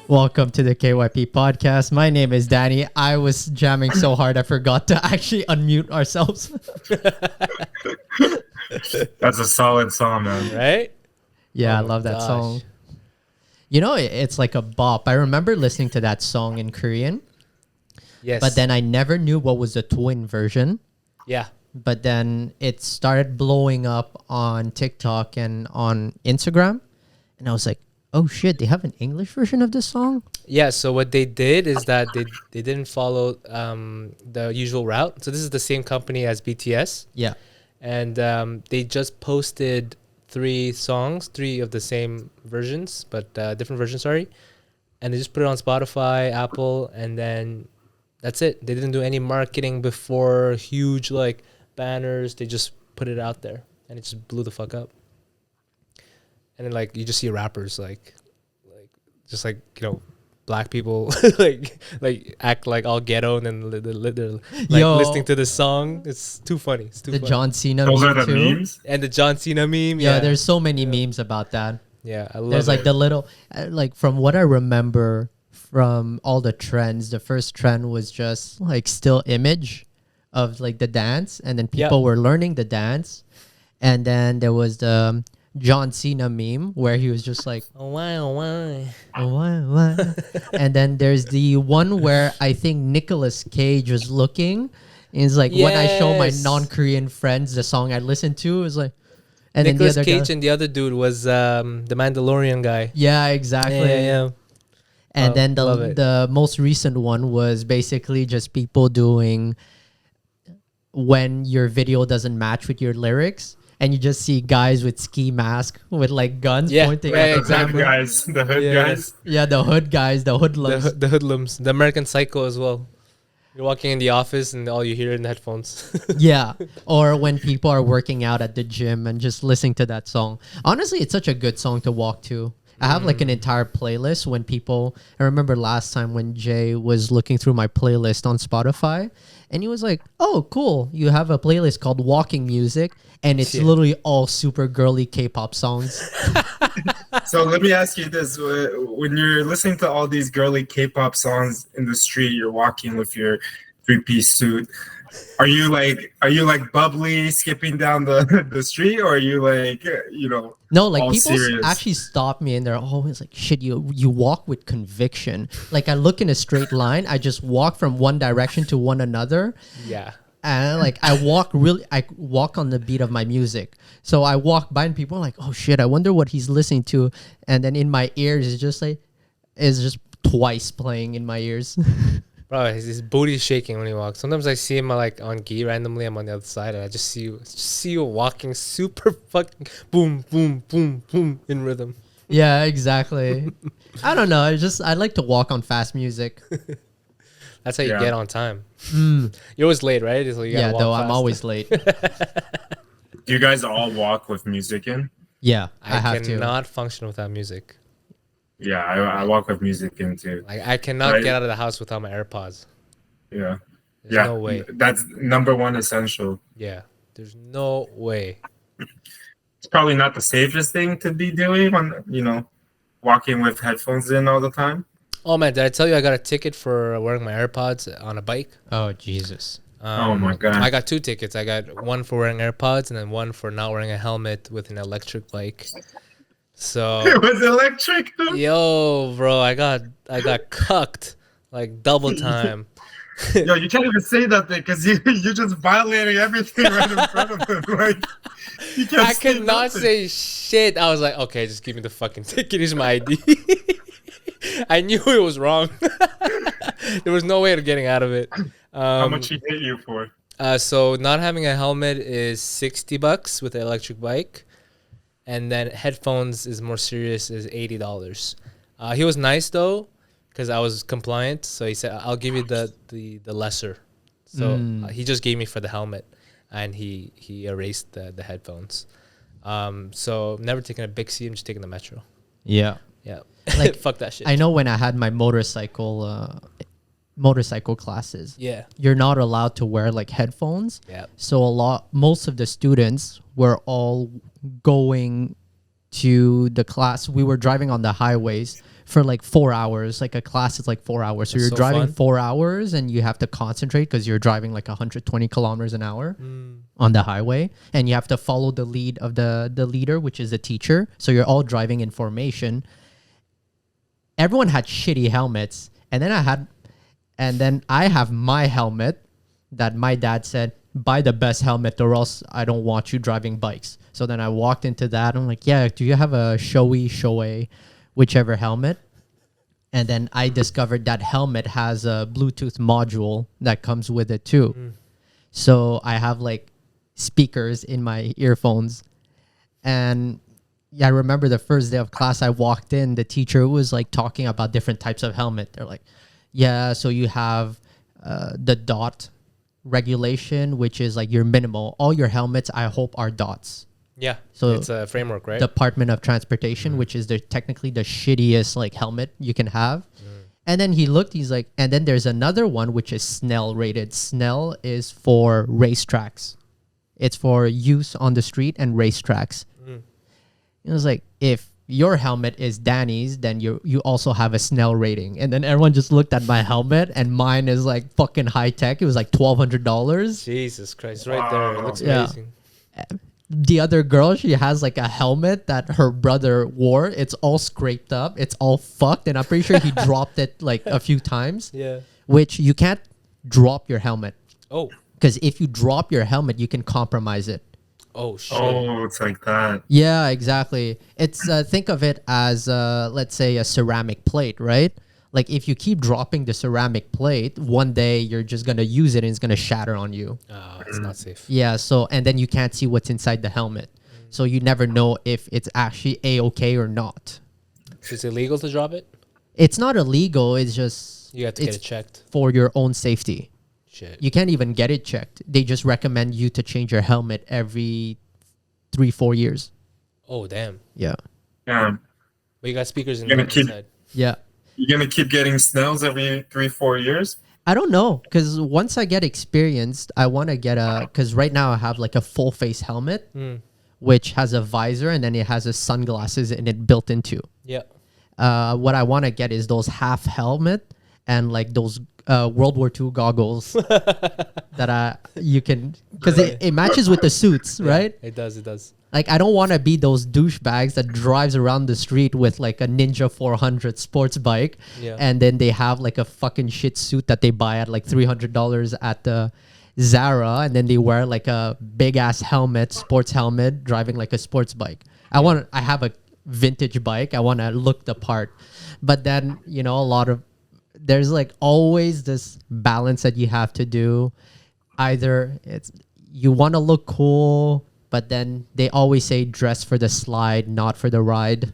Welcome to the KYP podcast. My name is Danny. I was jamming so hard I forgot to actually unmute ourselves. That's a solid song, man. Right? Yeah, I Oh my love that gosh. song. You know, it's like a bop. I remember listening to that song in Korean, Yes. but then I never knew what was the twin version. yeah. But then it started blowing up on TikTok and on Instagram. And I was like, oh shit, they have an English version of this song? Yeah, so what they did is that they didn't follow the usual route. So this is the same company as BTS. Yeah. And they just posted three of the same versions, but different versions, sorry. And they just put it on Spotify, Apple, and then that's it. They didn't do any marketing before, huge like banners. They just put it out there, and it just blew the fuck up. And then like you just see rappers like just like, you know, black people like act like all ghetto, and then they're like Yo. listening to the song. It's too funny. It's too The funny. John Cena Those are meme the too. memes. And the John Cena meme. Yeah, there's so many memes about that. Yeah, I love There's it. like the little, like from what I remember from all the trends, the first trend was just like still image of like the dance, and then people were learning the dance, and then there was the John Cena meme where he was just like, Oh, why? oh, why? And then there's the one where I think Nicolas Cage was looking. And it's like when I show my Yes. non-Korean friends the song I listen to, it's like, and Nicolas then the other Cage guy, and the other dude was the Mandalorian guy. yeah, exactly. Yeah. And Oh, then love it. the most recent one was basically just people doing when your video doesn't match with your lyrics, and you just see guys with ski mask with like guns Yeah, pointing right, at the The hood camera. guys, the hood Yeah. guys. Yeah, the hood guys, the hoodlums. The hoodlums, the American Psycho as well. You're walking in the office and all you hear in the headphones. Yeah, or when people are working out at the gym and just listening to that song. Honestly, it's such a good song to walk to. I have like an entire playlist when people. I remember last time when Jay was looking through my playlist on Spotify, and he was like, "Oh, cool! You have a playlist called Walking Music, and it's Yeah. literally all super girly K-pop songs." So let me ask you this: when you're listening to all these girly K-pop songs in the street, you're walking with your three-piece suit. Are you like bubbly skipping down the street, or are you like No, like all people serious? actually stop me, and they're always like, "Shit, you walk with conviction." Like I look in a straight line, I just walk from one direction to one another. yeah. And like I walk on the beat of my music. So I walk by and people are like, oh shit, I wonder what he's listening to. And then in my ears it's just twice playing in my ears. Bro, his booty's shaking when he walks. Sometimes I see him like on gi randomly. I'm on the other side, and I just see you walking super fucking boom, boom, boom, boom in rhythm. Yeah, exactly. I don't know. I like to walk on fast music. That's how you Yeah. get on time. You're always late, right? So you gotta Yeah, walk though I'm fast. always late. Do you guys all walk with music in? Yeah, I have to. cannot function without music. Yeah, I walk with music in too. Like I cannot Right. get out of the house without my AirPods. Yeah, There's yeah. no way. That's number one essential. Yeah, there's no way. It's probably not the safest thing to be doing when walking with headphones in all the time. Oh man, did I tell you I got a ticket for wearing my AirPods on a bike? Oh Jesus. Oh my God. I got two tickets. I got one for wearing AirPods and then one for not wearing a helmet with an electric bike. So It was electric. yo, bro, I got cucked like double time. Yo, you can't even say that thing because you're just violating everything right in front of him. Like, you can't I say could not nothing. say shit. I was like, okay, just give me the fucking ticket. Here's my ID. I knew it was wrong. There was no way of getting out of it. How much he hit you for? So not having a helmet is $60 with an electric bike, and then headphones is more serious, is $80. He was nice though, because I was compliant. So he said, "I'll give you the lesser." So he just gave me for the helmet, and he erased the headphones. So never taking a big C. I'm just taking the metro. Yeah. Yeah, Like, fuck that shit. I know when I had my motorcycle classes, Yeah, you're not allowed to wear like headphones. yeah. So most of the students were all going to the class. We were driving on the highways for like 4 hours. Like a class is like 4 hours. So That's you're so driving fun. 4 hours and you have to concentrate because you're driving like 120 kilometers an hour Mm. on the highway, and you have to follow the lead of the leader, which is the teacher. So you're all driving in formation. Everyone had shitty helmets, and then I have my helmet that my dad said, buy the best helmet or else I don't want you driving bikes. So then I walked into that. I'm like, yeah, do you have a Shoei, whichever helmet? And then I discovered that helmet has a Bluetooth module that comes with it too. So I have like speakers in my earphones. And yeah, I remember the first day of class, I walked in, the teacher was like talking about different types of helmet. They're like, yeah, so you have the dot regulation, which is like your minimal. All your helmets, I hope, are dots. Yeah. So It's a framework, right? Department of Transportation, which is technically the shittiest like helmet you can have. And then he looked, he's like, and then there's another one which is Snell rated. Snell is for racetracks. It's for use on the street and racetracks. It was like, if your helmet is Danny's, then you also have a Snell rating. And then everyone just looked at my helmet, and mine is like fucking high tech. It was like $1,200. Jesus Christ, right there. It looks Yeah. amazing. The other girl, she has like a helmet that her brother wore. It's all scraped up. It's all fucked. And I'm pretty sure he dropped it like a few times, Yeah. which you can't drop your helmet. Oh. Because if you drop your helmet, you can compromise it. Oh, shit. Oh, it's like that. Yeah, exactly. It's think of it as let's say a ceramic plate, right? Like if you keep dropping the ceramic plate, one day you're just gonna use it and it's gonna shatter on you. Oh, it's not safe. Yeah. So and then you can't see what's inside the helmet, so you never know if it's actually a-okay or not. So it's illegal to drop it? It's not illegal. It's just You have to get it's it checked. for your own safety. Shit. You can't even get it checked. They just recommend you to change your helmet every 3-4 years. Oh, damn. Yeah. Yeah. But you got speakers in You're the gonna keep- inside. Yeah. You're gonna keep getting Snells every 3-4 years? I don't know, because once I get experienced, I want to get because right now I have like a full face helmet, which has a visor and then it has a sunglasses in it built into. Yeah. What I want to get is those half helmet and like those World War II goggles that you can, because it matches with the suits, right? It does. It does. Like, I don't want to be those douchebags that drives around the street with like a Ninja 400 sports bike, Yeah. and then they have like a fucking shit suit that they buy at like $300 at the Zara, and then they wear like a big ass helmet, sports helmet, driving like a sports bike. I have a vintage bike. I want to look the part, but then there's like always this balance that you have to do. Either it's you want to look cool, but then they always say dress for the slide, not for the ride.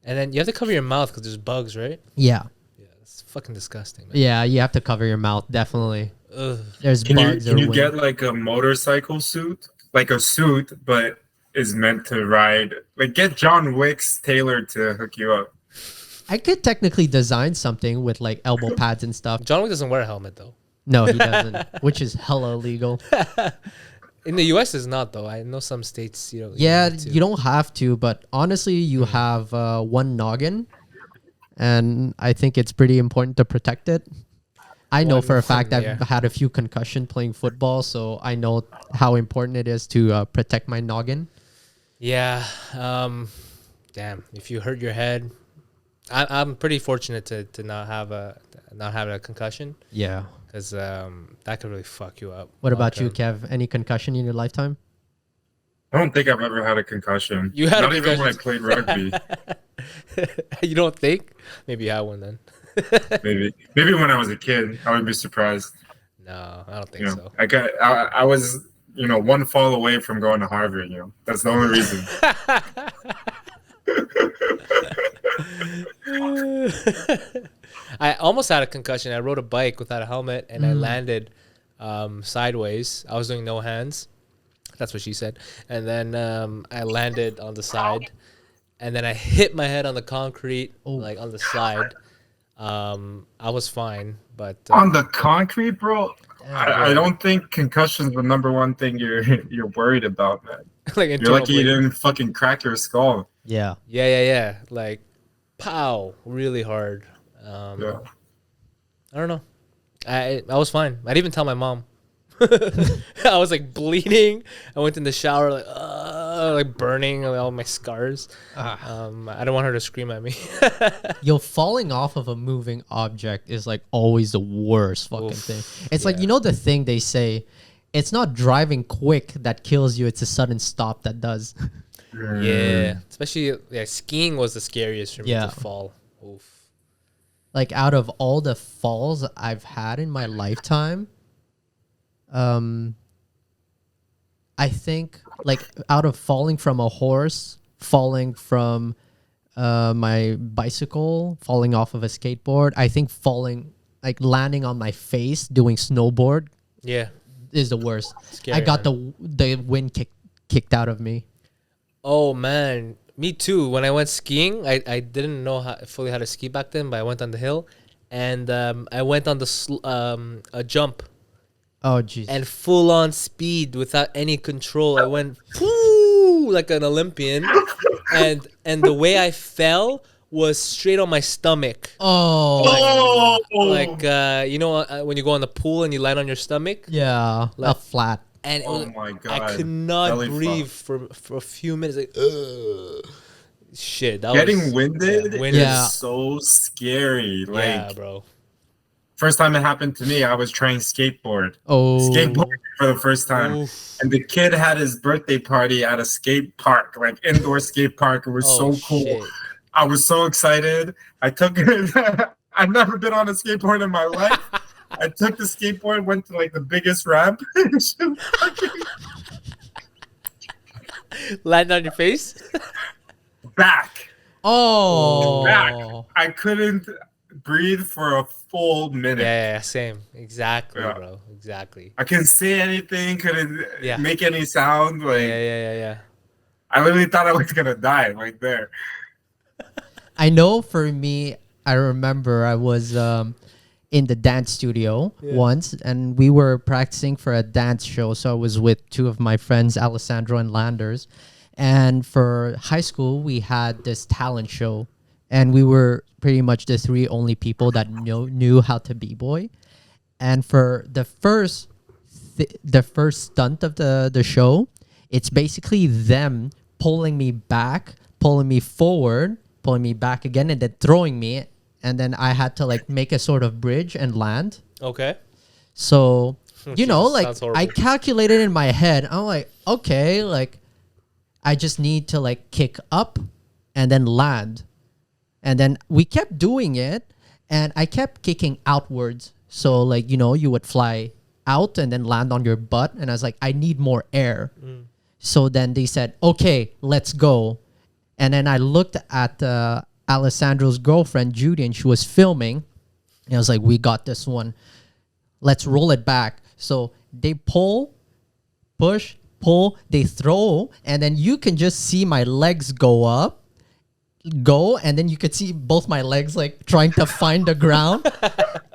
And then you have to cover your mouth because there's bugs, right? Yeah. Yeah, it's fucking disgusting, man. Yeah, you have to cover your mouth, definitely. Ugh. There's Can bugs. you or get wind. like a motorcycle suit? Like a suit, but is meant to ride. Like get John Wick's tailored to hook you up. I could technically design something with like elbow pads and stuff. John Wick doesn't wear a helmet, though. No, he doesn't, which is hella illegal. In the U.S., it's not, though. I know some states, Yeah, have to. you don't have to, but honestly, you have one noggin, and I think it's pretty important to protect it. I know One- for a fact yeah. I've had a few concussion playing football, so I know how important it is to protect my noggin. Yeah. Damn. If you hurt your head, I'm pretty fortunate to not have a concussion Yeah. because that could really fuck you up. What long about you, term. Kev? Any concussion in your lifetime? I don't think I've ever had a concussion. You had a Not even when I concussion. played rugby. You don't think? Maybe you had one then. Maybe when I was a kid, I would be surprised. No, I don't think You know, so. I was one fall away from going to Harvard. That's the only reason. I almost had a concussion. I rode a bike without a helmet and I landed sideways. I was doing no hands. That's what she said. And then I landed on the side and then I hit my head on the concrete, like on the side. I was fine, but On the concrete, bro. I don't think concussion's the number one thing you're worried about, man. like You're internal lucky you bleeding. didn't fucking crack your skull. Yeah. Yeah. Like pow, really hard. Yeah. I don't know. I was fine. I didn't even tell my mom. I was like bleeding. I went in the shower like burning all my scars. I don't want her to scream at me. Yo, falling off of a moving object is like always the worst fucking Oof, thing. It's like, yeah. you know, the thing they say, it's not driving quick that kills you, it's a sudden stop that does. Yeah, especially skiing was the scariest for me Yeah. to fall. Oof. Like out of all the falls I've had in my lifetime, I think like out of falling from a horse, falling from my bicycle, falling off of a skateboard, I think falling like landing on my face doing snowboard Yeah, is the worst. scary. I got man. the wind kicked out of me. Oh man, me too. When I went skiing, I didn't know fully how to ski back then, but I went on the hill, and I went on a jump Oh jeez. and full on speed without any control. I went whoo, like an Olympian, and the way I fell was straight on my stomach. Oh, Like you know when you go on the pool and you land on your stomach, yeah, like- a flat. and it Oh was, my God. I could not Belly breathe flop. for a few minutes. Like, ugh. Shit, that Getting was winded winded. Yeah. is so scary. Like Yeah, bro. first time it happened to me, I was trying skateboard. Oh, Skateboarding for the first time. Oof. And the kid had his birthday party at a skate park, like indoor skate park. It was Oh, so cool. shit. I was so excited. I took it. I've never been on a skateboard in my life. I took the skateboard, went to like the biggest ramp. Land on your face. Back. Oh, Back. I couldn't breathe for a full minute. Yeah, same. Exactly, Yeah. bro. Exactly. I couldn't say anything, couldn't Yeah. make any sound. Like Yeah. I literally thought I was gonna die right there. I know for me, I remember I was in the dance studio once and we were practicing for a dance show. So I was with two of my friends, Alessandro and Landers. And for high school, we had this talent show. And we were pretty much the three only people that knew how to b-boy. And for the first stunt of the show, it's basically them pulling me back, pulling me forward, pulling me back again, and then throwing me. And then I had to like make a sort of bridge and land. Okay. So, you know, Jesus, like sounds horrible. I calculated in my head. I'm like, okay, like I just need to like kick up and then land. And then we kept doing it and I kept kicking outwards. So like, you know, you would fly out and then land on your butt. And I was like, I need more air. So then they said, okay, let's go. And then I looked at Alessandro's girlfriend, Judy, and she was filming. And I was like, we got this one. Let's roll it back. So they pull, push, pull, they throw, and then you can just see my legs go, and then you could see both my legs like trying to find the ground.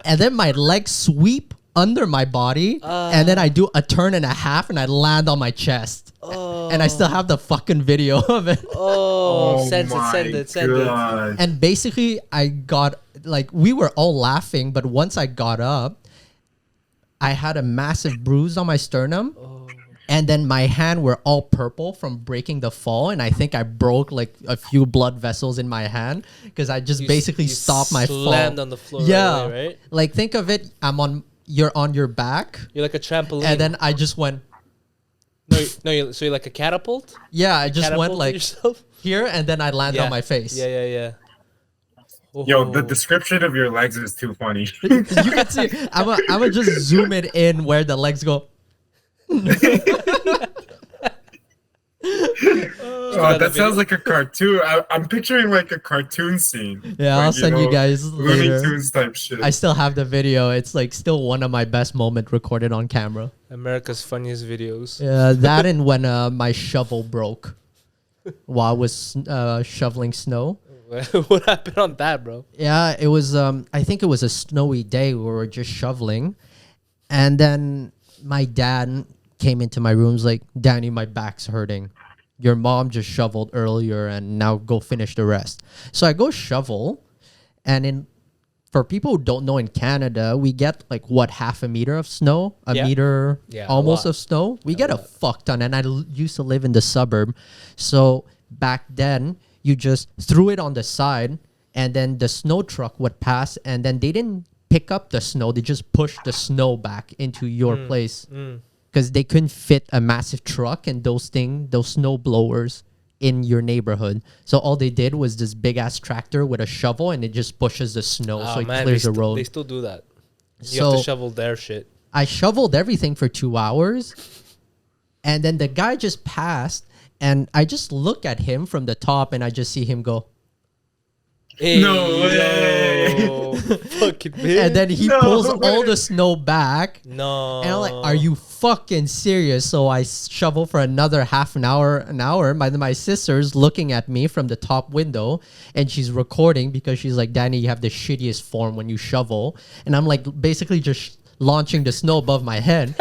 And then my legs sweep under my body, and then I do a turn and a half, and I land on my chest. And I still have the fucking video of it. Oh, send it. God. And basically, I got like we were all laughing, but once I got up, I had a massive bruise on my sternum. And then my hand were all purple from breaking the fall, and I think I broke like a few blood vessels in my hand because I just basically stopped my fall. Slammed on the floor. Yeah, Right away, right? like think of it. You're on your back, You're like a trampoline. and then I just went. So you're like a catapult. Yeah, I just went Catapulted like yourself? here, and then I landed on my face. Yeah. Yo, Oh. the description of your legs is too funny. You can see. I'm gonna just zoom it in where the legs go. Oh, that sounds like a cartoon. I'm picturing like a cartoon scene. Yeah, Like, I'll send you guys Looney later. Tunes type shit. I still have the video. It's like still one of my best moment recorded on camera. America's funniest videos. Yeah, that and when my shovel broke while I was shoveling snow. What happened on that, bro? Yeah, it was. I think it was a snowy day. We were just shoveling, and then my dad came into my room. Was like, "Danny, my back's hurting." your mom just shoveled earlier, and now go finish the rest. So I go shovel, and for people who don't know, in Canada, we get like what, half a meter of snow, a Yeah. meter Yeah, a almost lot. of snow. We get a lot. fuck ton, and used to live in the suburb, so back then you just threw it on the side, and then the snow truck would pass, and then they didn't pick up the snow; they just pushed the snow back into your place because they couldn't fit a massive truck and those snow blowers in your neighborhood. So all they did was this big ass tractor with a shovel, and it just pushes the snow, so Oh it man, clears the they road. still do that. You have So to shovel their shit. I shoveled everything for 2 hours, and then the guy just passed, and I just look at him from the top, and I just see him go, Hey, No way. yo, fucking bitch. and then he No pulls way. all the snow back. No. And I'm like, are you fucking serious? So I shovel for another half an hour. My sister's looking at me from the top window, and she's recording because she's like, Danny, you have the shittiest form when you shovel. And I'm like, basically just launching the snow above my head.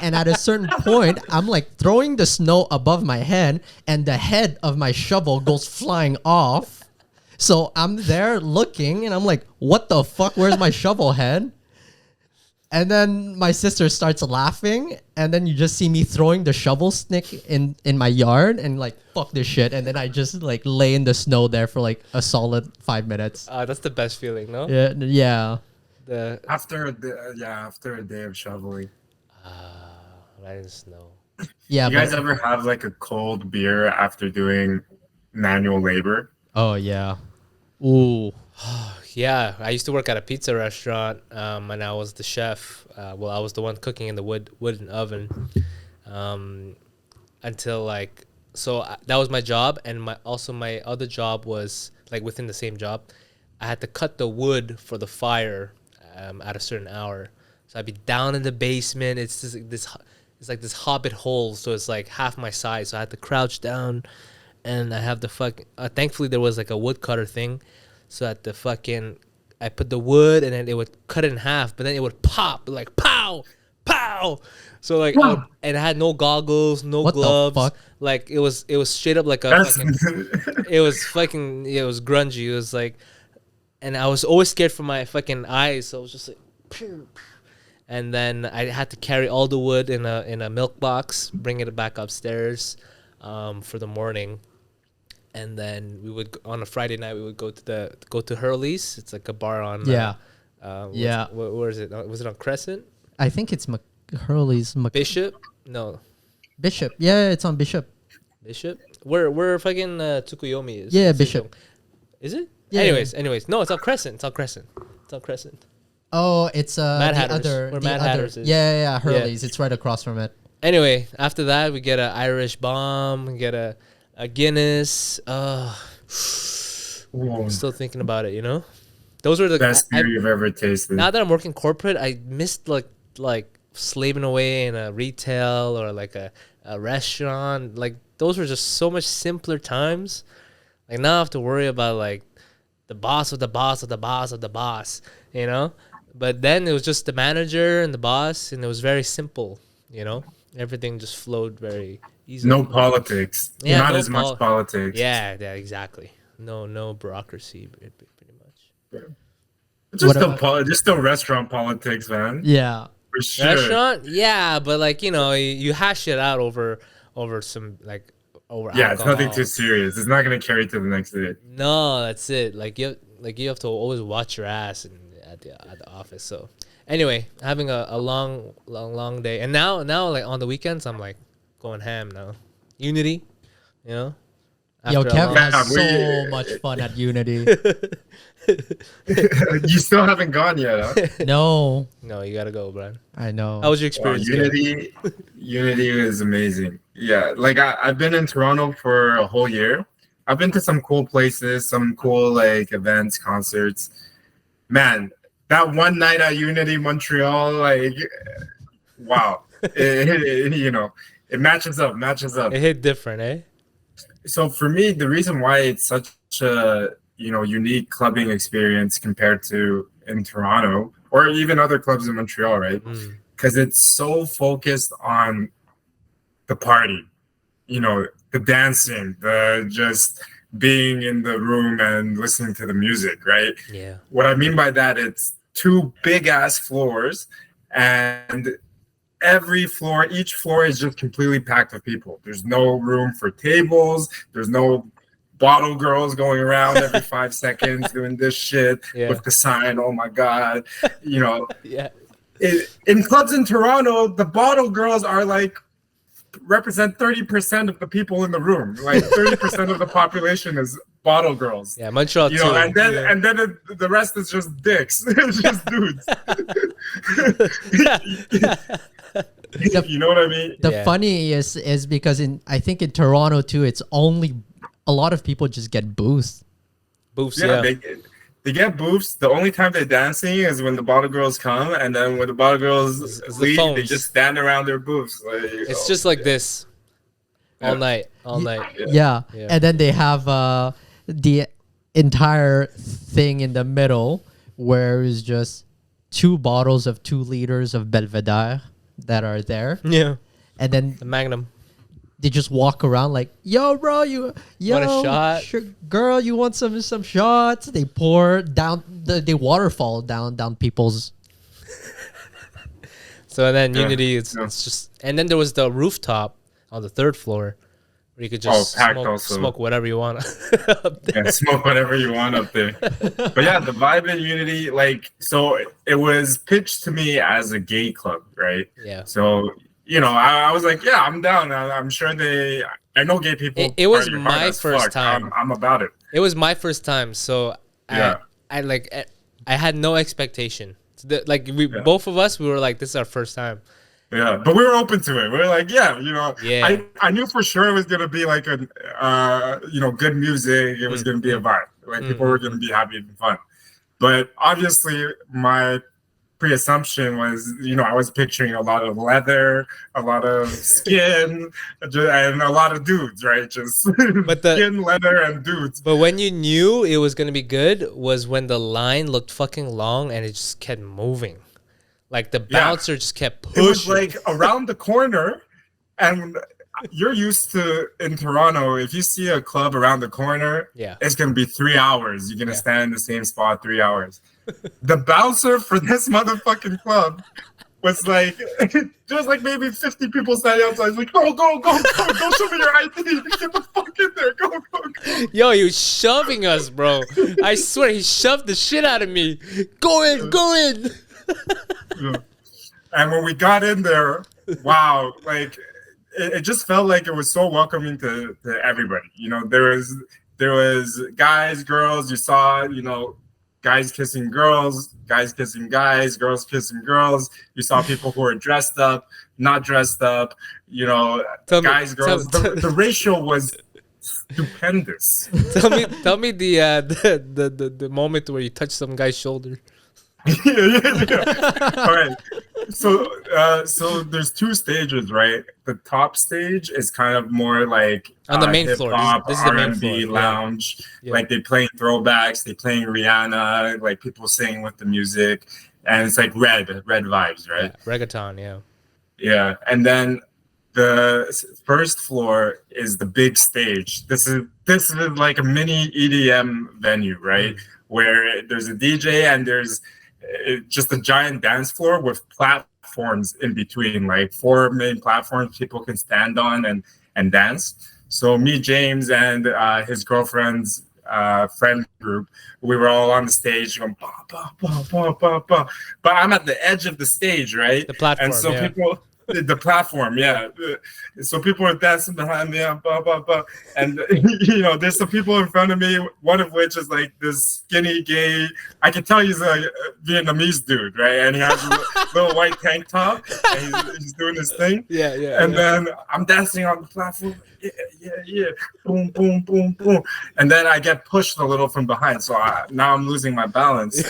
And at a certain point, I'm like throwing the snow above my head, and the head of my shovel goes flying off. So I'm there looking, and I'm like, what the fuck? Where's my shovel head? And then my sister starts laughing, and then you just see me throwing the shovel stick in my yard, and like, fuck this shit. And then I just like lay in the snow there for like a solid 5 minutes. That's the best feeling, no? Yeah. The After a day of shoveling. right in the snow. Yeah. You guys ever have like a cold beer after doing manual labor? Oh, yeah. Ooh. Yeah, I used to work at a pizza restaurant, and I was the chef. Well, I was the one cooking in the wooden oven, until like, that was my job, and my other job was like within the same job. I had to cut the wood for the fire, at a certain hour. So I'd be down in the basement. It's just it's like this hobbit hole, so it's like half my size. So I had to crouch down, and I have the thankfully there was like a wood cutter thing. So at I put the wood, and then it would cut it in half, but then it would pop like pow, pow. So like, and I had no goggles, no What the gloves. fuck? Like it was straight up like a That's fucking. It was grungy. It was like, and I was always scared for my fucking eyes. So I was just like, pew, pew. And then I had to carry all the wood in a milk box, bring it back upstairs, for the morning. And then we would on a Friday night we would go to Hurley's. It's like a bar on Yeah. Where is it? Was it on Crescent? I think it's Hurley's Bishop? No, Bishop. Yeah, it's on Bishop. Bishop. Where fucking Tsukuyomi is? Yeah, It's Bishop. Is it? Yeah. Anyways, no, it's on Crescent. It's on Crescent. Oh, it's Mad the Hatters, other. where The Mad other. Hatters is. Yeah, Hurley's. It's right across from it. Anyway, after that we get an Irish bomb, get a Guinness. Whoa. I'm still thinking about it. You know, those were the Best beer you've ever tasted. Now that I'm working corporate, I missed like slaving away in a retail or like a restaurant. Like those were just so much simpler times. Like now I have to worry about like the boss of the boss of the boss of the boss, you know? But then it was just the manager and the boss, and it was very simple, you know? Everything just flowed very easily. No politics. Yeah, Not no as much politics. Yeah, exactly. No bureaucracy, pretty much. Just the restaurant politics, man. Yeah. For sure. Restaurant, yeah, but like you hash it out over some like over Yeah, it's nothing alcohol. too serious. It's not gonna carry to the next day. No, that's it. Like you have to always watch your ass at the office. So anyway, having a long day, and now like on the weekends I'm like going ham now. Unity, you know. Yo, After a Kevin long- has so much fun at Unity. You still haven't gone yet, huh? No, No, you gotta go, Brian. I know. How was your Wow, experience? Kev? Unity is amazing. Yeah, like I've been in Toronto for a whole year. I've been to some cool places, some cool like events, concerts. Man, that one night at Unity Montreal, like, wow, it matches up. It hit different, eh? So for me, the reason why it's such a unique clubbing experience compared to in Toronto or even other clubs in Montreal, right? Because it's so focused on the party. The the dancing, the just being in the room and listening to the music, right? Yeah. What I mean by that, it's two big ass floors, and each floor is just completely packed with people. There's no room for tables. There's no bottle girls going around every 5 seconds doing this shit with the sign. Oh my God. You know, Yeah. in clubs in Toronto, the bottle girls are like represent 30% of the people in the room. Like 30% of the population is bottle girls. Yeah, Montreal You too. know, and then the rest is just dicks. It's just dudes. You know what I mean? The funny is because I think in Toronto too, it's only a lot of people just get booths. Booths, Yeah, they get booths. The only time they're dancing is when the bottle girls come, and then when the bottle girls leave, they just stand around their booths. Like, it's just like this all night. Yeah. And then they have the entire thing in the middle where it's just 2 bottles of 2 liters of Belvedere that are there. Yeah. And then the Magnum. They just walk around like, yo, bro, want a shot? Girl, you want some shots? They pour down, they waterfall down people's. So then Unity, it's just, and then there was the rooftop on the 3rd floor where you could just smoke whatever you want. Yeah, smoke whatever you want up there. But yeah, the vibe in Unity, like, so it was pitched to me as a gay club, right? Yeah. So, you know, I was like, yeah, I'm down. I'm sure I know gay people. It was my first time. I'm about it. It was my first time. So I had no expectation. Both of us, we were like, this is our first time. Yeah, but we were open to it. We were like, yeah, you know, I knew for sure it was gonna be like a, good music. It was gonna be a vibe. Like people were gonna be happy and fun. But obviously, my pre-assumption was, you know, I was picturing a lot of leather, a lot of skin, and a lot of dudes, right? Just skin, leather, and dudes. But when you knew it was gonna be good was when the line looked fucking long and it just kept moving. Like the bouncer just kept pushing. It was like around the corner, and you're used to in Toronto, if you see a club around the corner, it's gonna be 3 hours. You're gonna stand in the same spot 3 hours. The bouncer for this motherfucking club was like, there's like maybe 50 people standing outside. He's like, go, don't show me your ID. Get the fuck in there. Go. Yo, he was shoving us, bro. I swear, he shoved the shit out of me. Go in. And when we got in there, wow, like it just felt like it was so welcoming to everybody. You know, there was guys, girls. You saw, you know, guys kissing girls, guys kissing guys, girls kissing girls. You saw people who were dressed up, not dressed up. You know, girls. The ratio was stupendous. Tell me the moment where you touched some guy's shoulder. All right. So there's 2 stages, right? The top stage is kind of more like on the main floor. This is the main R&B lounge. Yeah. Like they playing throwbacks, they playing Rihanna, like people singing with the music, and it's like red vibes, right? Yeah, reggaeton, yeah. Yeah, and then the first floor is the big stage. This is like a mini EDM venue, right? Where there's a DJ and there's just a giant dance floor with platforms in between, like 4 main platforms people can stand on and dance. So me, James, and his girlfriend's friend group, we were all on the stage going, bah, bah, bah, bah, bah, bah. But I'm at the edge of the stage, right? The platform, and so people... The platform, yeah. So people are dancing behind me, blah, blah, blah. And, you know, there's some people in front of me, one of which is like this skinny gay, I can tell he's a Vietnamese dude, right? And he has a little white tank top, and he's doing this thing. Yeah. And then I'm dancing on the platform. Yeah. Boom, boom, boom, boom. And then I get pushed a little from behind. So now I'm losing my balance.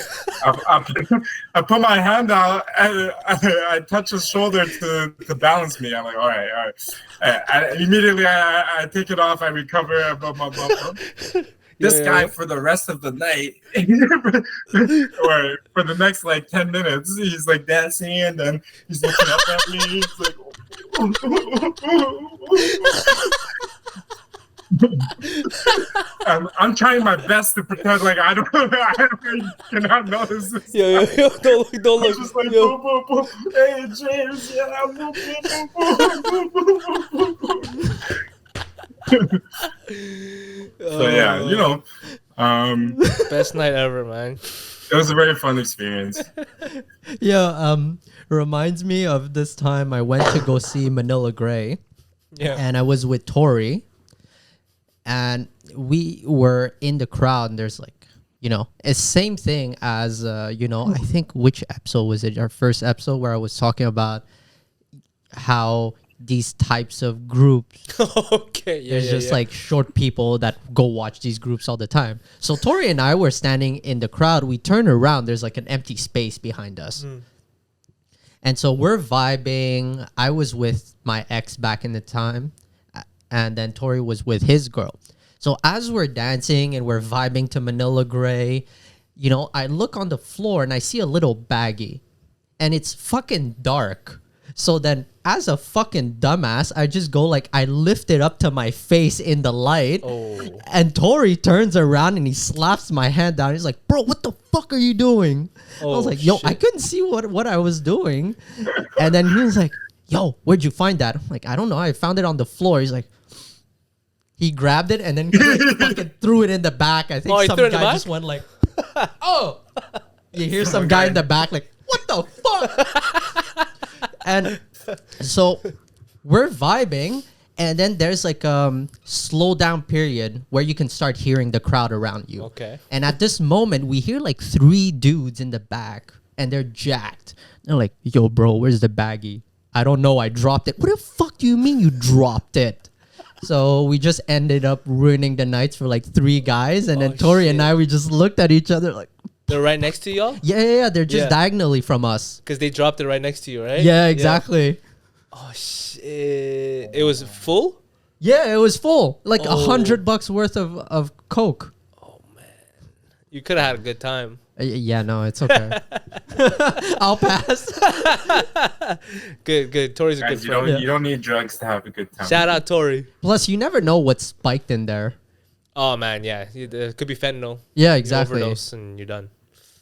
I put my hand out and I touch his shoulder to balance me. I'm like, all right. Immediately I take it off. I recover. Blah, blah, blah, blah. This guy for the rest of the night, or for the next like 10 minutes, he's like dancing and then he's looking up at me. He's like, I'm trying my best to pretend like I don't I cannot notice this. Yo, don't look, don't I'm look. just like, Yo. boom, boom, boom. Hey, James, yeah, boom, boom, boom, boom, boom, boom, boom. So yeah, Best night ever, man. it was a very fun experience. Yeah, reminds me of this time I went to go see Manila Gray, Yeah. and I was with Tori, and we were in the crowd, and there's like, it's same thing as, I think, which episode was it? Our first episode where I was talking about how these types of groups, Okay. Yeah. there's just like short people that go watch these groups all the time. So Tori and I were standing in the crowd. We turn around, there's like an empty space behind us. And so we're vibing. I was with my ex back in the time, and then Tori was with his girl. So as we're dancing and we're vibing to Manila Gray, I look on the floor and I see a little baggie, and it's fucking dark. So then, as a fucking dumbass, I just go like, I lift it up to my face in the light. Oh. And Tori turns around and he slaps my hand down. He's like, bro, what the fuck are you doing? I was like, yo, shit. I couldn't see what I was doing. And then he was like, yo, where'd you find that? I'm like, I don't know. I found it on the floor. He's like, he grabbed it and then he like fucking threw it in the back. I think Oh, he some threw it in the guy back? just went like, oh. You hear some guy in the back like, what the fuck? And so we're vibing, and then there's like slow down period where you can start hearing the crowd around you. Okay. And at this moment, we hear like 3 dudes in the back, and they're jacked. They're like, yo, bro, where's the baggie? I don't know. I dropped it. What the fuck do you mean you dropped it? So we just ended up ruining the nights for like 3 guys. And then Tori and I, we just looked at each other like, They're right next to y'all? yeah. They're just Yeah. diagonally from us. Because they dropped it right next to you, right? Yeah, exactly. Oh, shit. It was full? Yeah, it was full. Like Oh. $100 worth of Coke. You could have had a good time. Yeah, no, it's okay. I'll pass. Good. Tori's a Guys, good friend. you don't need drugs to have a good time. Shout out Tori. Plus, you never know what's spiked in there. Oh, man, yeah. It could be fentanyl. Yeah, You exactly. overdose and you're done.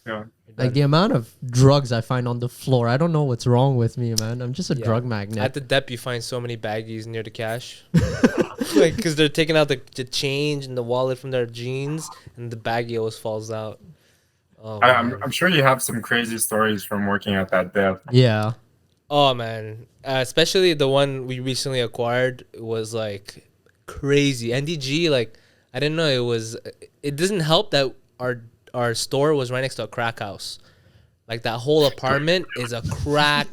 Yeah. Like the amount of drugs I find on the floor. I don't know what's wrong with me, man. I'm just a Yeah. drug magnet. At the dep, you find so many baggies near the cash. Like, because they're taking out the change and the wallet from their jeans, and the baggie always falls out. Oh, man. I'm sure you have some crazy stories from working at that depth. Yeah. Oh, man. Especially the one we recently acquired was, like, crazy. NDG, like, I didn't know it was... It doesn't help that our store was right next to a crack house. Like, that whole apartment is a crack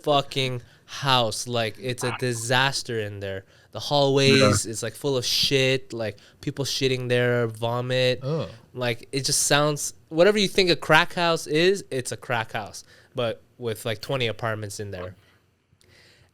fucking house. Like, it's a disaster in there. The hallways is like full of shit, like people shitting there, vomit. Oh. Like, it just sounds, whatever you think a crack house is, it's a crack house, but with like 20 apartments in there.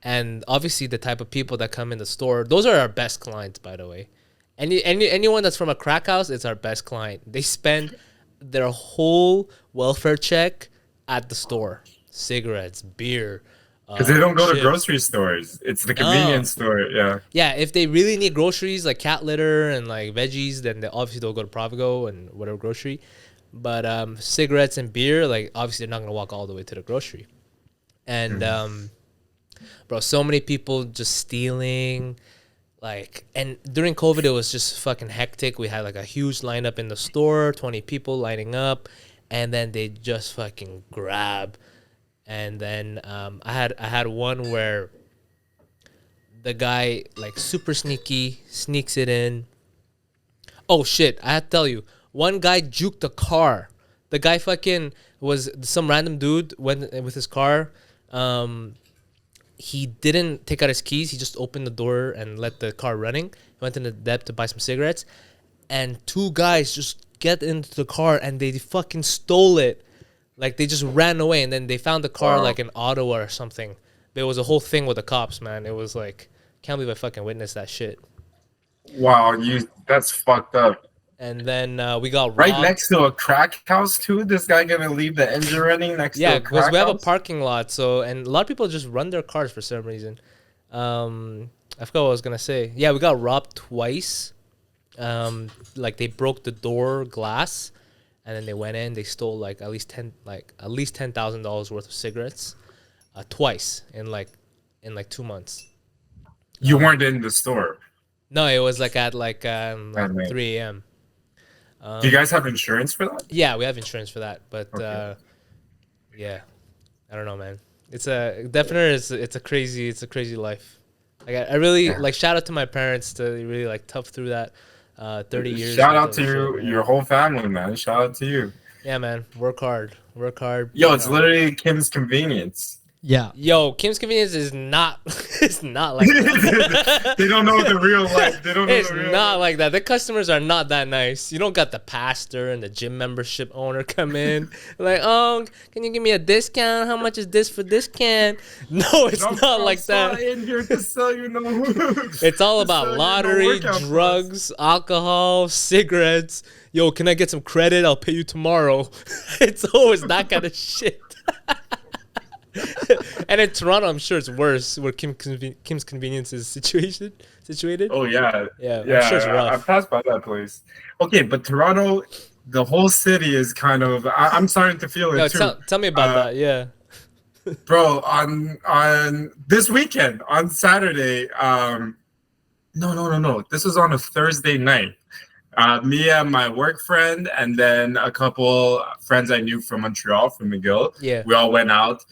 And obviously the type of people that come in the store, those are our best clients, by the way. Anyone that's from a crack house, it's our best client. They spend their whole welfare check at the store. Cigarettes, beer. Because they don't go to chips. grocery stores. It's the convenience store. Yeah. Yeah, if they really need groceries like cat litter and like veggies, then obviously they'll go to Provigo and whatever grocery. But cigarettes and beer, like obviously they're not gonna walk all the way to the grocery. And bro, so many people just stealing. Like, and during COVID, it was just fucking hectic. We had like a huge lineup in the store, 20 people lining up, and then they just fucking grab. And then I had one where the guy, like, super sneaky, sneaks it in. Oh shit, I had to tell you, one guy juked the car. The guy fucking was some random dude went with his car. He didn't take out his keys. He just opened the door and let the car running. He went in the depth to buy some cigarettes, and 2 guys just get into the car and they fucking stole it. Like, they just ran away, and then they found the car like in Ottawa or something. There was a whole thing with the cops, man. It was like, can't believe I fucking witnessed that shit. Wow, that's fucked up. And then we got robbed. Right next to a crack house too. This guy gonna leave the engine running next to Yeah, a because crack we have a house? parking lot, so, and a lot of people just run their cars for some reason. I forgot what I was gonna say. Yeah, we got robbed twice. Like they broke the door glass, and then they went in. They stole like at least $10,000 worth of cigarettes, twice in like 2 months. You weren't in the store. No, it was like at like man. 3 a.m. Do you guys have insurance for that? Yeah, we have insurance for that, but Okay. yeah, I don't know, man. It's a definitely it's a crazy life. Like I really Yeah. like shout out to my parents to really like tough through that 30 years. Shout worth out of to you, shit, man. your whole family, man. Shout out to you. Yeah, man. Work hard. Yo, you it's know. literally Kim's Convenience. Yeah. Yo, Kim's Convenience is not it's not like that. They don't know the real life. They don't know It's the real not life. like that. The customers are not that nice. You don't got the pastor and the gym membership owner come in like, oh, can you give me a discount? How much is this for this can? No, it's I'm not like that. in here to sell you no. It's all to about sell you no lottery, workout plus. drugs, alcohol, cigarettes. Yo, can I get some credit? I'll pay you tomorrow. It's always that kind of shit. And in Toronto, I'm sure it's worse where Kim's Convenience is situated. Oh yeah, Yeah, I'm yeah. sure it's rough. I passed by that place. Okay, but Toronto, the whole city is kind of. I'm starting to feel it No, too, tell me about that. Yeah. bro. On this weekend, on Saturday. No. This was on a Thursday night. Me and my work friend, and then a couple friends I knew from Montreal, from McGill. Yeah. We all went out.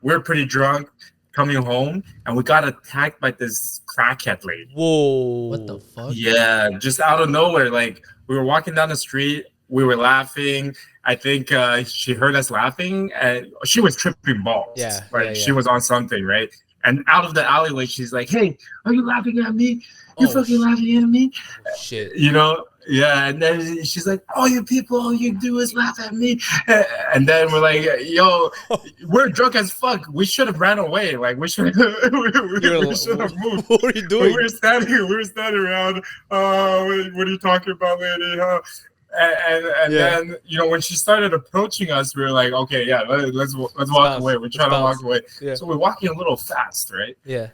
We were pretty drunk coming home, and we got attacked by this crackhead lady. Whoa. What the fuck? Yeah, just out of nowhere. Like we were walking down the street, we were laughing. I think she heard us laughing, and she was tripping balls. Yeah, like yeah, she yeah. was on something, right? And out of the alleyway, she's like, "Hey, are you laughing at me? You fucking laughing at me?" Shit. You know? Yeah. And then she's like, "All you people, all you do is laugh at me." And then we're like, "Yo, we're drunk as fuck. We should have ran away. Like we should we should have moved." What are you But doing? we were standing around. What are you talking about, lady? Huh? And Yeah. then when she started approaching us, we were like, okay, yeah, let's walk bounce. away. We're Let's trying to bounce. walk away. Yeah. So we're walking a little fast, right? Yeah.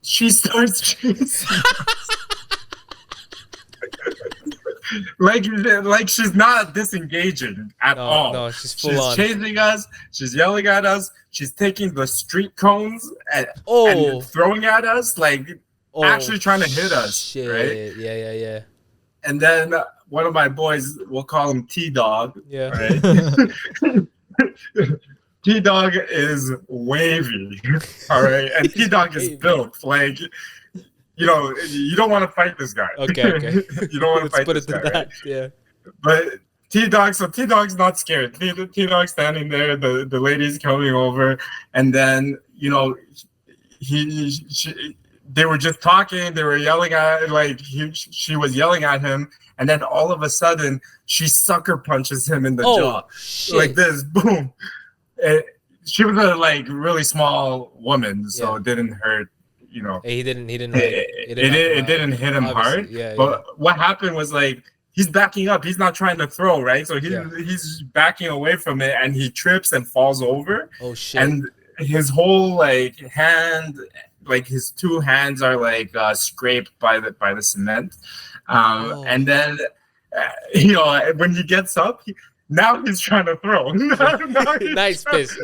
She starts chasing like she's not disengaging at all. No, she's full She's on. chasing us. She's yelling at us. She's taking the street cones and Oh. throwing at us, like Oh, actually trying to hit us, shit. right? Yeah. And then one of my boys, we'll call him T-Dog, Yeah. right? T-Dog is wavy, all right? And T-Dog is Wavy. built like, you don't want to fight this guy. Okay. You don't want to Let's fight put this it to guy, that. right? Yeah. But T-Dog's not scared. T-Dog's standing there. The lady's coming over, and then they were just talking. They were yelling at she was yelling at him, and then all of a sudden she sucker punches him in the jaw Shit. like this. Boom. She was a really small woman, so Yeah. it didn't hurt. He didn't. It It didn't hit him hard. Obviously, yeah, But what happened was he's backing up. He's not trying to throw, right? So he's backing away from it, and he trips and falls over. Oh shit. And his whole hand, his two hands are scraped by the cement. And then when he gets up, now he's trying to throw. Nice fist.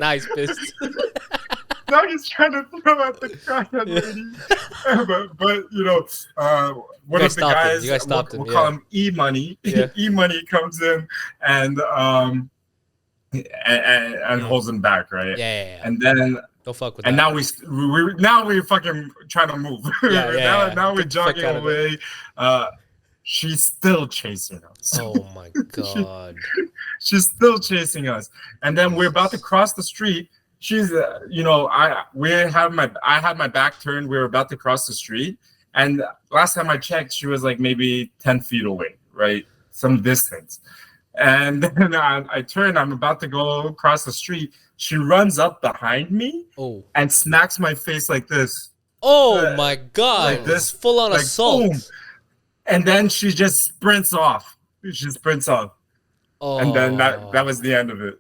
Now he's trying to throw at the crackhead lady. But one of the guys, You guys stopped him. we'll call him E-Money. Yeah. E-Money comes in and holds him back, right? Yeah. And then Don't fuck with and that. now we fucking trying to move. Yeah. Now we're Get the fuck jogging out of there. away. She's still chasing us. Oh my god. She's still chasing us, and then we're about to cross the street. She's, I had my back turned. We were about to cross the street, and last time I checked, she was maybe 10 feet away, right, some distance. And then I turned. I'm about to go across the street. She runs up behind me and smacks my face like this. Oh my god. Like this, full on assault. Boom. And then she just sprints off. Oh. And then that was the end of it.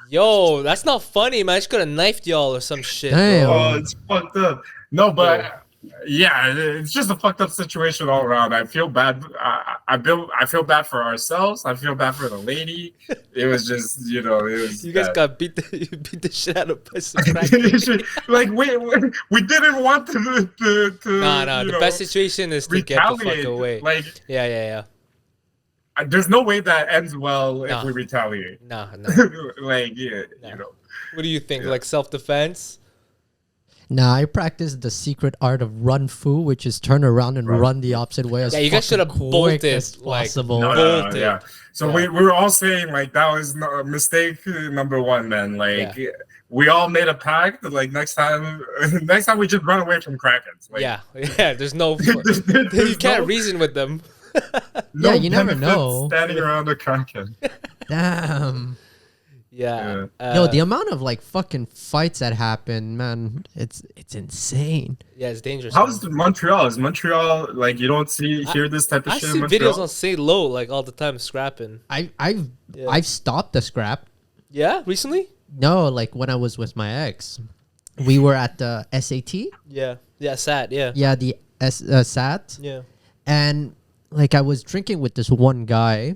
Yo, that's not funny, man. She could have knifed y'all or some shit. Damn. Bro. Oh, it's fucked up. No, but yeah, it's just a fucked up situation all around. I feel bad. I feel bad for ourselves. I feel bad for the lady. It was just, it was You guys bad. got you beat the shit out of by some crack lady. Like we didn't want to Nah. The best situation is to get the fuck retaliate. away. Like Yeah. there's no way that ends well if Nah. we retaliate. Nah. Like yeah, Nah. What do you think? Yeah. Like self-defense? Nah, I practiced the secret art of run fu, which is turn around and run the opposite way as Yeah, you guys should have fucking quick bolted, as like, possible. No, Bolted. yeah. So Yeah. we were all saying like that was mistake number one, man. Like we all made a pact. Like next time we just run away from Krakens. Like, Yeah. There's no. there's You can't no- reason with them. no Yeah, you never benefits know. standing around a Kraken. Damn. Yeah. Yo, the amount of like fucking fights that happen, man, it's insane. Yeah, it's dangerous. How's man. Montreal? Is Montreal like you don't hear this type of I shit see in Montreal? videos on Say Low like all the time scrapping. I've Yeah. I've stopped the scrap. Yeah, recently. No, like when I was with my ex, we were at the SAT. Yeah. Sad. Yeah. Yeah, the SAT. Yeah. And like I was drinking with this one guy,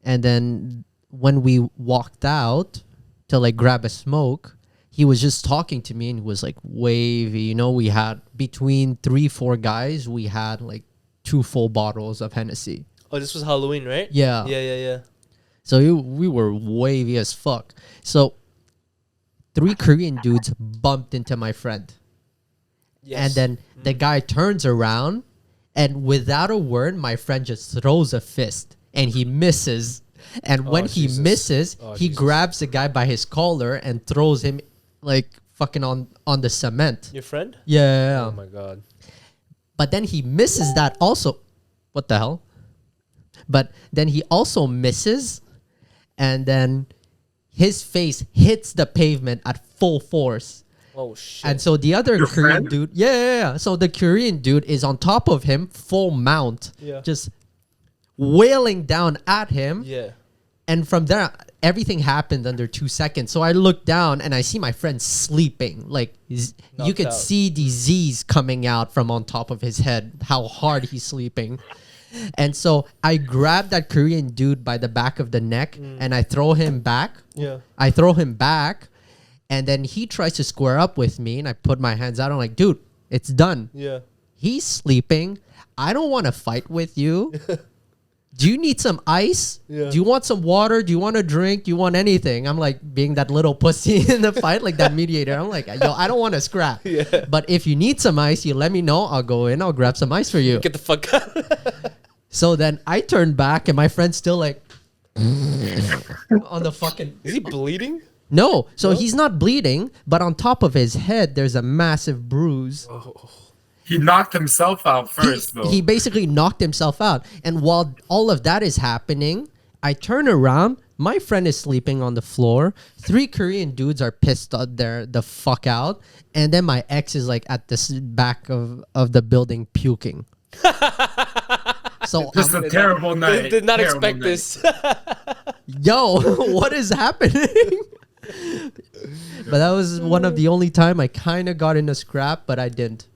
and then when we walked out to like grab a smoke, he was just talking to me and he was like wavy. We had between 3-4 guys, we had like 2 full bottles of Hennessy. Oh, this was Halloween, right? Yeah. Yeah. So we were wavy as fuck. So 3 Korean dudes bumped into my friend. Yes. And then the guy turns around, and without a word, my friend just throws a fist and he misses. And when he Jesus. misses, Oh, he Jesus. grabs the guy by his collar and throws him like fucking on the cement. Your friend? Yeah. Oh my god. But then he misses that also. What the hell? But then he also misses, and then his face hits the pavement at full force. Oh shit. And so the other Your Korean friend? dude, yeah. So the Korean dude is on top of him, full mount, Yeah. just wailing down at him. Yeah. And from there, everything happened under 2 seconds. So I look down and I see my friend sleeping. Like you Knocked could out. see the Z's coming out from on top of his head, how hard he's sleeping. And so I grab that Korean dude by the back of the neck and I throw him back. Yeah. I throw him back, and then he tries to square up with me, and I put my hands out. I'm like, dude, it's done. Yeah. He's sleeping. I don't want to fight with you. Do you need some ice? Yeah. Do you want some water? Do you want a drink? Do you want anything? I'm like being that little pussy in the fight, like that mediator. I'm like, yo, I don't want to scrap. Yeah. But if you need some ice, you let me know. I'll go in. I'll grab some ice for you. Get the fuck out. So then I turn back, and my friend's still like on the fucking. Is he bleeding? No, so he's not bleeding, but on top of his head, there's a massive bruise. He knocked himself out He- first, though. he basically knocked himself out. And while all of that is happening, I turn around. My friend is sleeping on the floor. 3 Korean dudes are pissed out there the fuck out. And then my ex is like at the back of the building puking. So Just I'm, a terrible night. Did not Terrible expect night. this. yo, what is happening? But that was one of the only time I kind of got in a scrap, but I didn't.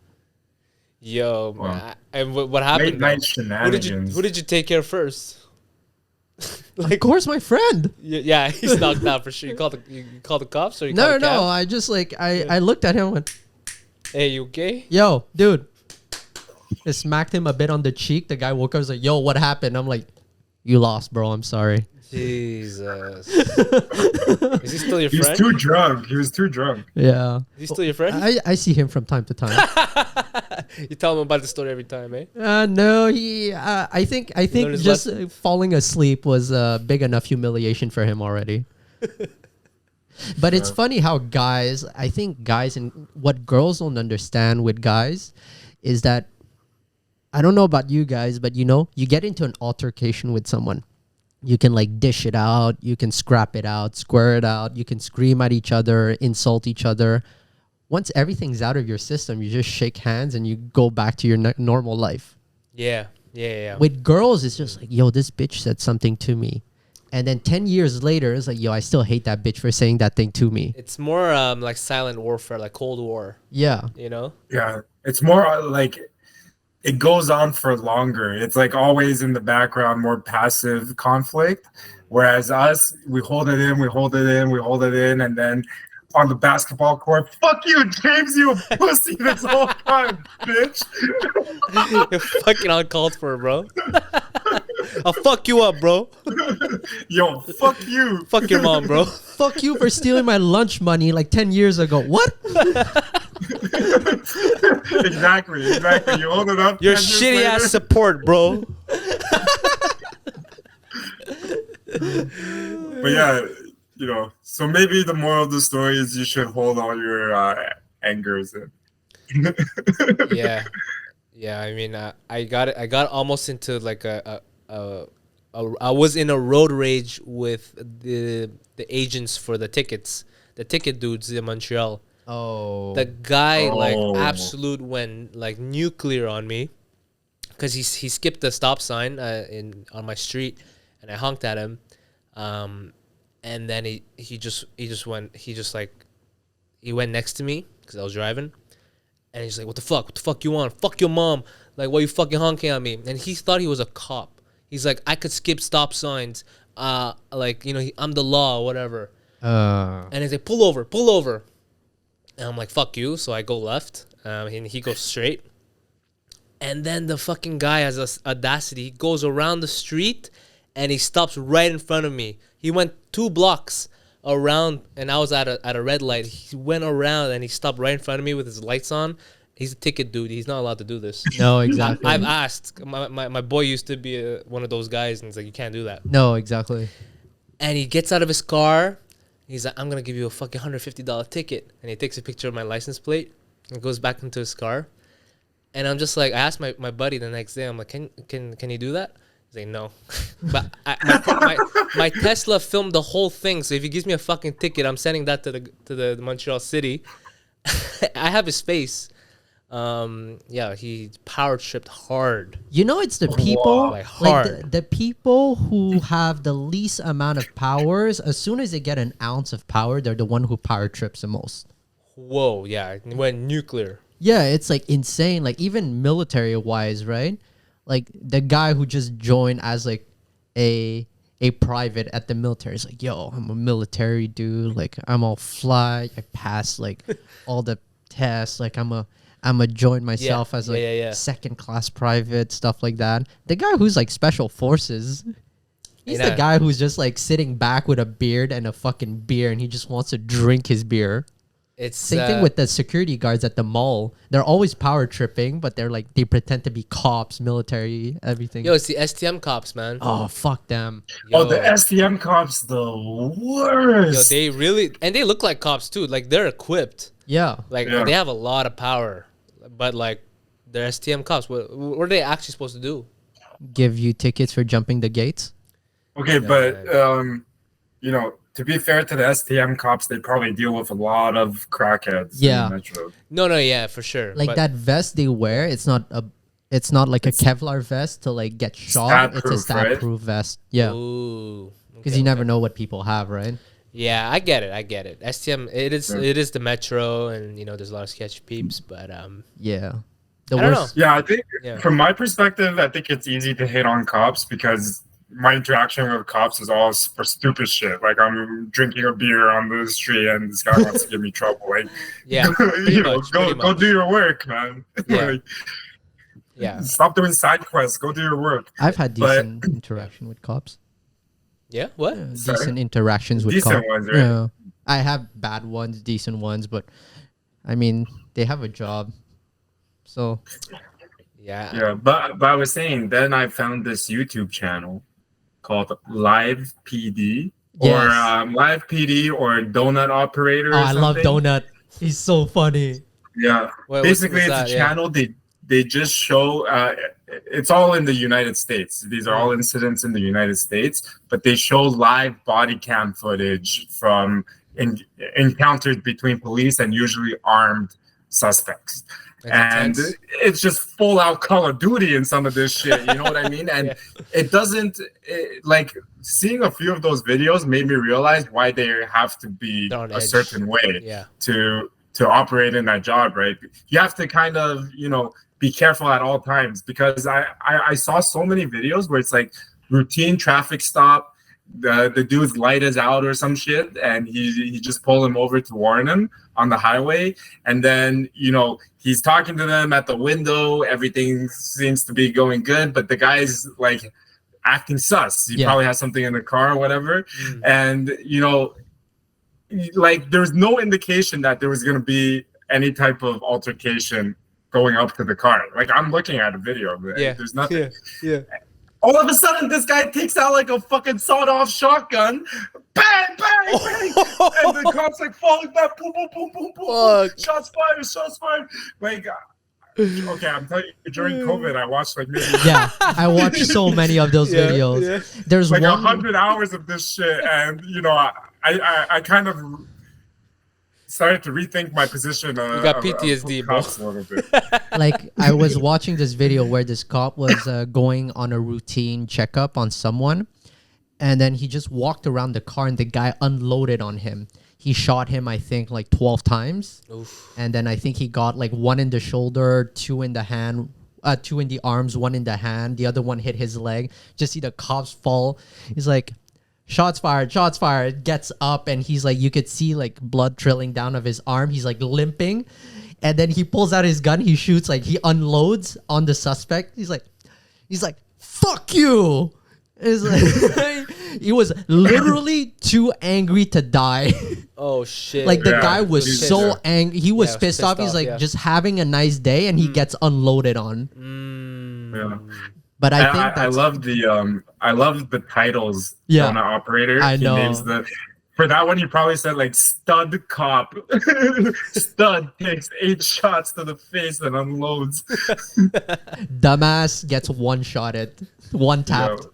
Yo, Wow. man. And what happened? Late night though? shenanigans. Who did you take care of first? Of course, my friend. Yeah, he's knocked out for sure. You called the cops or you No, called the no. cab? I just like I looked at him and went, Hey, you okay? yo, dude. I smacked him a bit on the cheek. The guy woke up and was like, yo, what happened? I'm like, you lost, bro. I'm sorry. Jesus. Is he still your He was friend? too drunk. He was too drunk. Yeah. Is he still your friend? I see him from time to time. You tell him about the story every time, eh? No, he. I think learned his just falling asleep was big enough humiliation for him already. But it's funny how guys. I think guys and what girls don't understand with guys is that I don't know about you guys, but you get into an altercation with someone. You can like dish it out, you can scrap it out, square it out, you can scream at each other, insult each other. Once everything's out of your system, you just shake hands and you go back to your normal life. Yeah. With girls, it's just like, yo, this bitch said something to me. And then 10 years later, it's like, yo, I still hate that bitch for saying that thing to me. It's more like silent warfare, like Cold War. Yeah. You know? Yeah, it's more like it goes on for longer. It's like always in the background, more passive conflict. Whereas us, we hold it in, we hold it in, we hold it in, and then on the basketball court, fuck you, James, you a pussy this whole time, bitch. You're fucking uncalled for, bro. I'll fuck you up, bro. Yo, fuck you. Fuck your mom, bro. Fuck you for stealing my lunch money like 10 years ago. What? Exactly. You hold it up. Your 10 years shitty later. ass support, bro. But yeah, so maybe the moral of the story is you should hold all your angers in. Yeah. I mean, I got almost into like I was in a road rage with the agents for the tickets, the ticket dudes in Montreal. Oh. The guy like Oh. absolute went like nuclear on me because he skipped the stop sign on my street, and I honked at him, and then he went next to me because I was driving. And he's like, what the fuck you want? Fuck your mom. Like, why you fucking honking at me? And he thought he was a cop. He's like, I could skip stop signs. Like, I'm the law or whatever. And he's like, pull over. And I'm like, fuck you. So I go left. And he goes straight. And then the fucking guy has this audacity. He goes around the street and he stops right in front of me. He went 2 blocks around, and I was at a red light. He went around and he stopped right in front of me with his lights on. He's a ticket dude. He's not allowed to do this. No, exactly. I've asked. My boy used to be one of those guys, and he's like, you can't do that. No, exactly. And he gets out of his car. He's like, I'm going to give you a fucking $150 ticket. And he takes a picture of my license plate and goes back into his car. And I'm just like, I asked my buddy the next day, I'm like, can you do that? He's like, no. But my Tesla filmed the whole thing. So if he gives me a fucking ticket, I'm sending that to the Montreal city. I have his face. Yeah, he power tripped hard. It's the people, Like hard. the people who have the least amount of powers. As soon as they get an ounce of power, they're the one who power trips the most. Whoa, yeah, it went nuclear. Yeah, it's like insane. Like even military wise, right? Like the guy who just joined as like a private at the military is like, yo, I'm a military dude. Like I'm all fly. I passed like all the tests. Like I'm a join myself as like second class private, stuff like that. The guy who's like special forces, he's the guy who's just like sitting back with a beard and a fucking beer, and he just wants to drink his beer. It's Same thing with the security guards at the mall. They're always power tripping, but they pretend to be cops, military, everything. Yo, it's the STM cops, man. Oh, fuck them. Yo, Oh, the STM cops, the worst. they look like cops too. Like they're equipped. Yeah. Like they have a lot of power, but like they're STM cops. What are they actually supposed to do? Give you tickets for jumping the gates? Okay, but to be fair to the STM cops, they probably deal with a lot of crackheads. Yeah. In the metro. No, yeah, for sure. Like but that vest they wear, it's not like a Kevlar vest to like get shot. It's a stab-proof vest. Yeah. Ooh. Because you never know what people have, right? Yeah, I get it. STM, it is the metro, and there's a lot of sketchy peeps, but Yeah. I don't know. Yeah, I think Yeah. from my perspective, I think it's easy to hate on cops because my interaction with cops is all for stupid shit. Like I'm drinking a beer on the street and this guy wants to give me trouble. Like, Yeah, pretty much, go do your work, man. Yeah. Like, Yeah. stop doing side quests. Go do your work. I've had decent interaction with cops. Yeah, what? Yeah, Sorry? decent interactions with Decent cops. ones, right? Yeah. I have bad ones, decent ones, but I mean, they have a job. So, Yeah, but I was saying, then I found this YouTube channel called Live PD or Yes. Live PD or Donut Operator. oh, Or I love something. Donut. He's so funny. Yeah, basically what's it's that? a Yeah. channel they just show. It's all in the United States. These are all incidents in the United States, but they show live body cam footage from encounters between police and usually armed suspects. and intense. it's just full out Call of Duty in some of this shit. You know what I mean? And Yeah. it doesn't like seeing a few of those videos made me realize why they have to be They're on a edge. certain way Yeah. to operate in that job, right? You have to kind of, be careful at all times, because I saw so many videos where it's like routine traffic stop, the dude's light is out or some shit, and he just pulled him over to warn him on the highway, and then he's talking to them at the window, everything seems to be going good, but the guy's like acting sus. He probably has something in the car or whatever, and like there's no indication that there was going to be any type of altercation going up to the car. Like I'm looking at a video of it. Yeah. There's nothing. Yeah. All of a sudden, this guy takes out like a fucking sawed-off shotgun, bang, bang, bang, and the cops like falling back, boom, boom, boom, boom, boom, boom. Shots fired, shots fired. Like, okay, I'm telling you, during COVID, I watched like maybe I watched so many of those videos. Yeah. There's like one 100 hours of this shit, and I kind of started to rethink my position. You got PTSD, bro. cops a little bit. like I was watching this video where this cop was going on a routine checkup on someone, and then he just walked around the car and the guy unloaded on him. He shot him, I think, like 12 times. Oof. And then I think he got like one in the shoulder, two in the hand, two in the arms, one in the hand. The other one hit his leg. Just see the cops fall. He's like, shots fired, shots fired. Gets up and he's like, you could see like blood trailing down of his arm. He's like limping. And then he pulls out his gun. He shoots, like he unloads on the suspect. He's like, fuck you. It's like, he was literally too angry to die. Oh shit. Like the Yeah, guy was he's so pissed. angry. He was Yeah, pissed off. He's like yeah. just having a nice day, and he gets unloaded on. Yeah. But I think I that's, love the titles. Yeah. on an operator. I know. He names for that one. He probably said like stud cop. Stud takes 8 shots to the face and unloads. dumbass gets one shot at one tapped.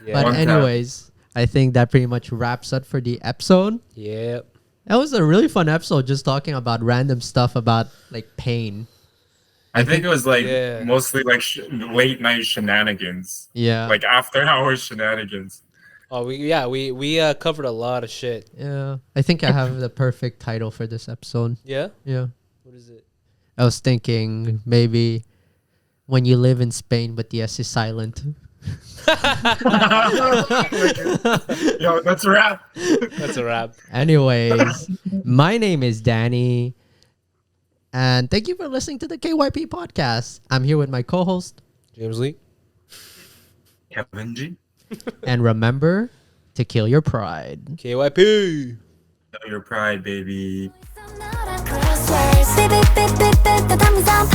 Yeah. But One tap. anyways, I think that pretty much wraps up for the episode. Yep. That was a really fun episode, just talking about random stuff about like pain. I think it was like Yeah. mostly like late night shenanigans, Yeah. like after hours shenanigans. Oh, we covered a lot of shit. Yeah. I think I have the perfect title for this episode. Yeah. Yeah. What is it? I was thinking maybe when you live in Spain, but the S is silent. Yo, that's a wrap. That's a wrap. Anyways, my name is Danny. And thank you for listening to the KYP podcast. I'm here with my co-host. James Lee. Kevin G. And remember to kill your pride. KYP. Know your pride, baby. Crosswords. Thumbs up.